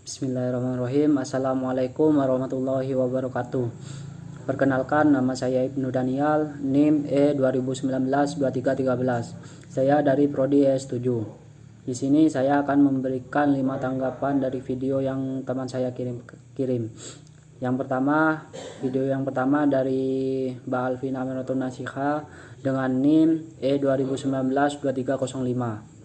Bismillahirrahmanirrahim. Assalamualaikum warahmatullahi wabarakatuh. Perkenalkan, nama saya Ibnu Danial, NIM E2019-2313. Saya dari Prodi S7. Di sini saya akan memberikan 5 tanggapan dari video yang teman saya kirim. Video yang pertama dari Mbak Alvina Aminatun Nasiha dengan NIM E2019-2305.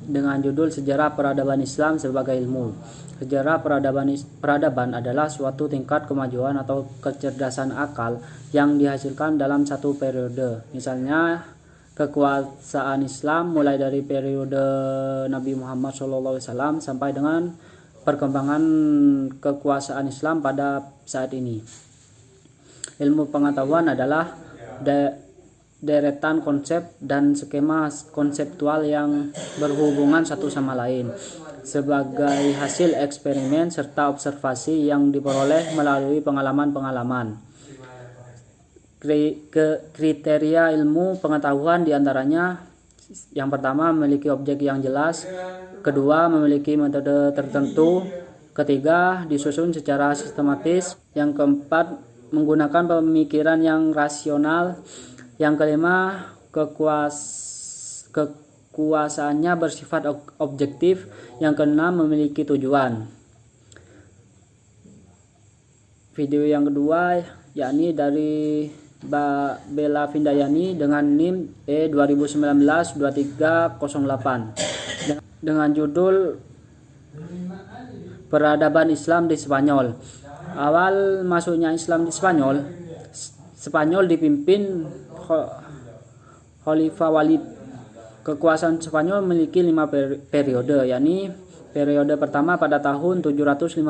Dengan judul Sejarah Peradaban Islam sebagai Ilmu. Sejarah peradaban adalah suatu tingkat kemajuan atau kecerdasan akal yang dihasilkan dalam satu periode. Misalnya, kekuasaan Islam mulai dari periode Nabi Muhammad SAW sampai dengan perkembangan kekuasaan Islam pada saat ini. Ilmu pengetahuan adalah deretan konsep dan skema konseptual yang berhubungan satu sama lain sebagai hasil eksperimen serta observasi yang diperoleh melalui pengalaman-pengalaman. Kriteria ilmu pengetahuan diantaranya: yang pertama, memiliki objek yang jelas; kedua, memiliki metode tertentu; ketiga, disusun secara sistematis; yang keempat, menggunakan pemikiran yang rasional; yang kelima, kekuasaannya bersifat objektif; yang keenam, memiliki tujuan. Video yang kedua yakni dari Mbak Bella Vindayani dengan NIM E2019-2308 dengan judul Peradaban Islam di Spanyol. Awal masuknya Islam di Spanyol dipimpin Khalifah Walid. Kekuasaan Spanyol memiliki 5 periode, yakni periode pertama pada tahun 755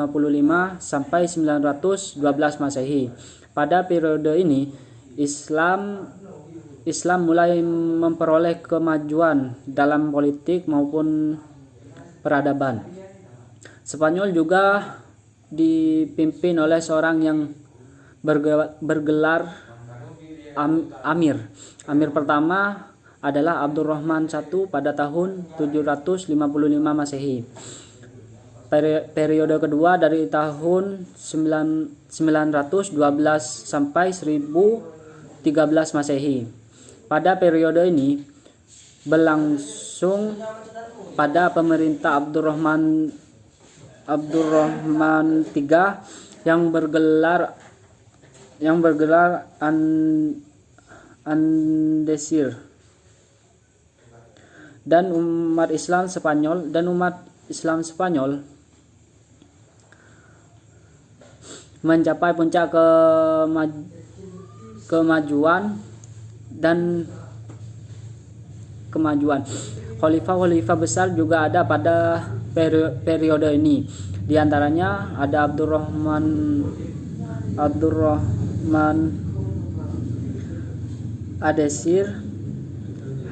sampai 912 Masehi. Pada periode ini Islam mulai memperoleh kemajuan dalam politik maupun peradaban. Spanyol juga dipimpin oleh seorang yang bergelar Amir. Amir pertama adalah Abdurrahman I pada tahun 755 Masehi. Periode kedua dari tahun 912 sampai 1013 Masehi. Pada periode ini berlangsung pada pemerintah Abdurrahman III yang bergelar Andesir, dan umat Islam Spanyol mencapai puncak kemajuan. Khalifah besar juga ada pada periode ini. Di antaranya ada Abdurrahman Adesir,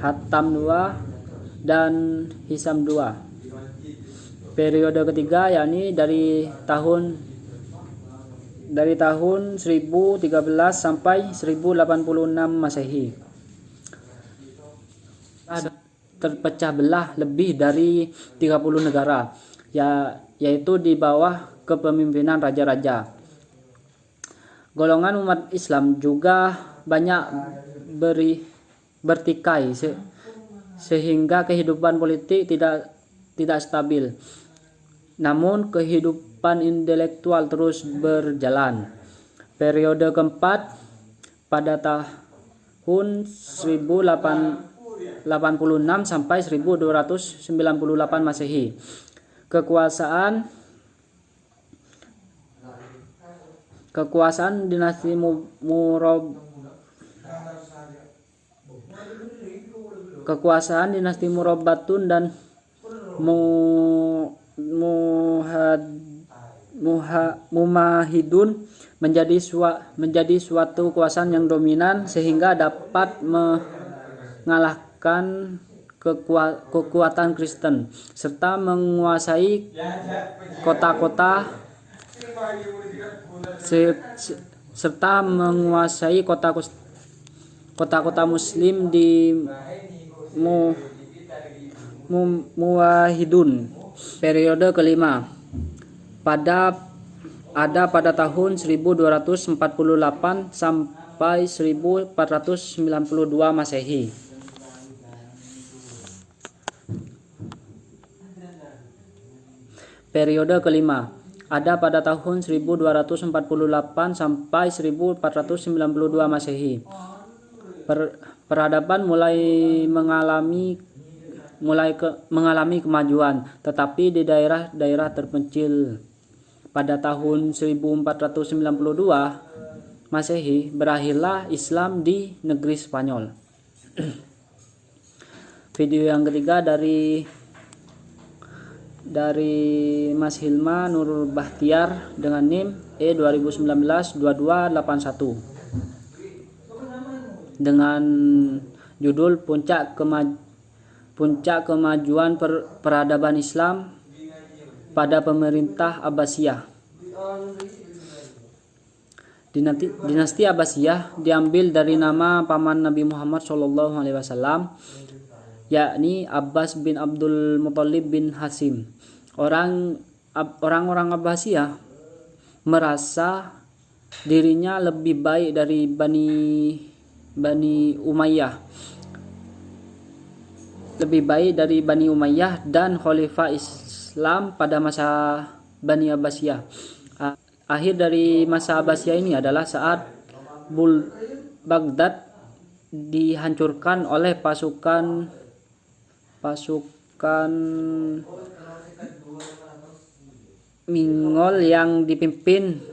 Hatam II, dan Hisam II. Periode ketiga yakni dari tahun 1013 sampai 1086 Masehi. Terpecah belah lebih dari 30 negara, yaitu di bawah kepemimpinan raja-raja. Golongan umat Islam juga banyak bertikai sehingga kehidupan politik tidak stabil. Namun kehidupan intelektual terus berjalan. Periode keempat pada tahun 1086 sampai 1298 Masehi. Kekuasaan dinasti Murabbatun dan Mumahidun menjadi suatu kekuasaan yang dominan sehingga dapat mengalahkan kekuatan Kristen serta menguasai kota-kota Muslim di Muwahhidun. Periode kelima pada tahun 1248 sampai 1492 Masehi. Periode kelima ada pada tahun 1248 sampai 1492 Masehi. Peradaban mulai mengalami kemajuan, tetapi di daerah-daerah terpencil. Pada tahun 1492 Masehi berakhirlah Islam di negeri Spanyol. Video yang ketiga dari Mas Hilma Nurul Bahtiar dengan NIM E2019-2281 dengan judul Puncak Kemajuan Peradaban Islam pada Pemerintah Abbasiyah. Dinasti Abbasiyah diambil dari nama paman Nabi Muhammad SAW, yakni Abbas bin Abdul Muthalib bin Hashim. Orang-orang Abbasiyah merasa dirinya lebih baik dari Bani Umayyah dan Khalifah Islam pada masa Bani Abbasiyah. Akhir dari masa Abbasiyah ini adalah saat Baghdad dihancurkan oleh pasukan Mongol yang dipimpin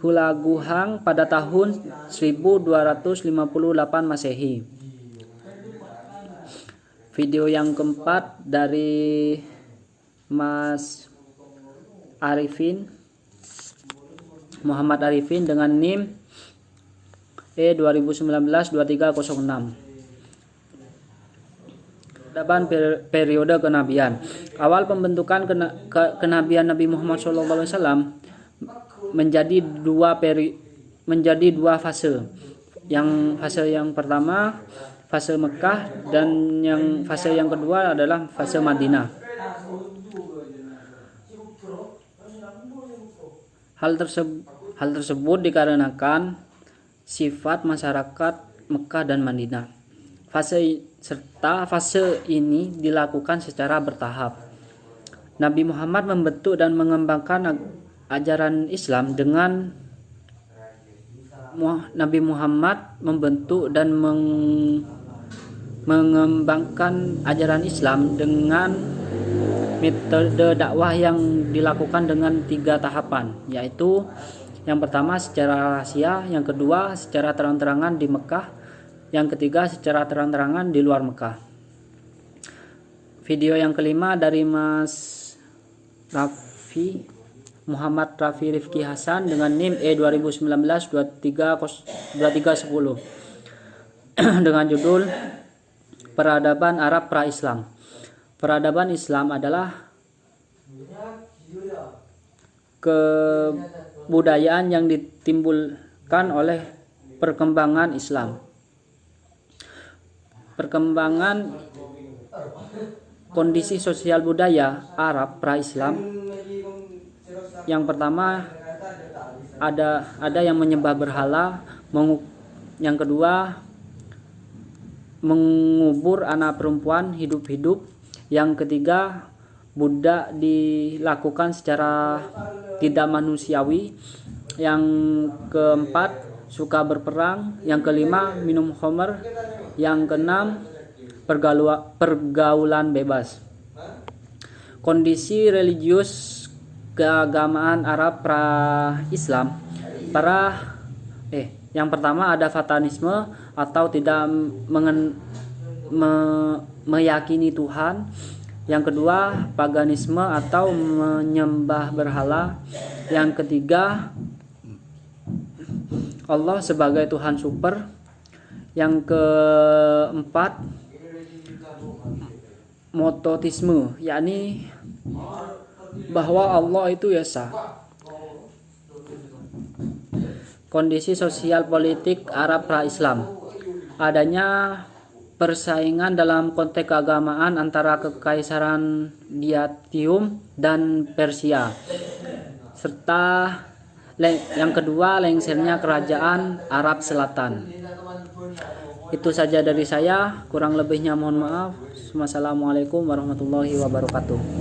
Hulaguhang pada tahun 1258 Masehi. Video yang keempat dari Mas Muhammad Arifin dengan NIM E2019-2306. Periode kenabian. Awal pembentukan kenabian Nabi Muhammad SAW menjadi dua fase. Fase yang pertama fase Mekah dan fase yang kedua adalah fase Madinah. Hal tersebut dikarenakan sifat masyarakat Mekah dan Madinah. Fase ini dilakukan secara bertahap. Nabi Muhammad membentuk dan mengembangkan ajaran Islam dengan mengembangkan ajaran Islam dengan metode dakwah yang dilakukan dengan 3 tahapan, yaitu yang pertama secara rahasia, yang kedua secara terang-terangan di Mekah, yang ketiga secara terang-terangan di luar Mekah. Video yang kelima dari Mas Muhammad Rafi Rifki Hasan dengan NIM E2019-2310 dengan judul Peradaban Arab Pra-Islam. Peradaban Islam adalah kebudayaan yang ditimbulkan oleh perkembangan Islam. Perkembangan kondisi sosial budaya Arab pra-Islam. Yang pertama ada yang menyembah berhala, yang kedua mengubur anak perempuan hidup-hidup, yang ketiga budak dilakukan secara tidak manusiawi, yang keempat suka berperang, yang kelima minum khamr, yang keenam pergaulan bebas. Kondisi religius keagamaan Arab pra-Islam. Yang pertama ada fanatisme atau tidak meyakini Tuhan. Yang kedua paganisme atau menyembah berhala. Yang ketiga Allah sebagai Tuhan super. Yang keempat monoteisme, yakni bahwa Allah itu esa. Kondisi sosial politik Arab pra-Islam. Adanya persaingan dalam konteks keagamaan antara Kekaisaran Byzantium dan Persia, serta yang kedua lengsernya kerajaan Arab Selatan. Itu saja dari saya, kurang lebihnya mohon maaf. Wassalamualaikum warahmatullahi wabarakatuh.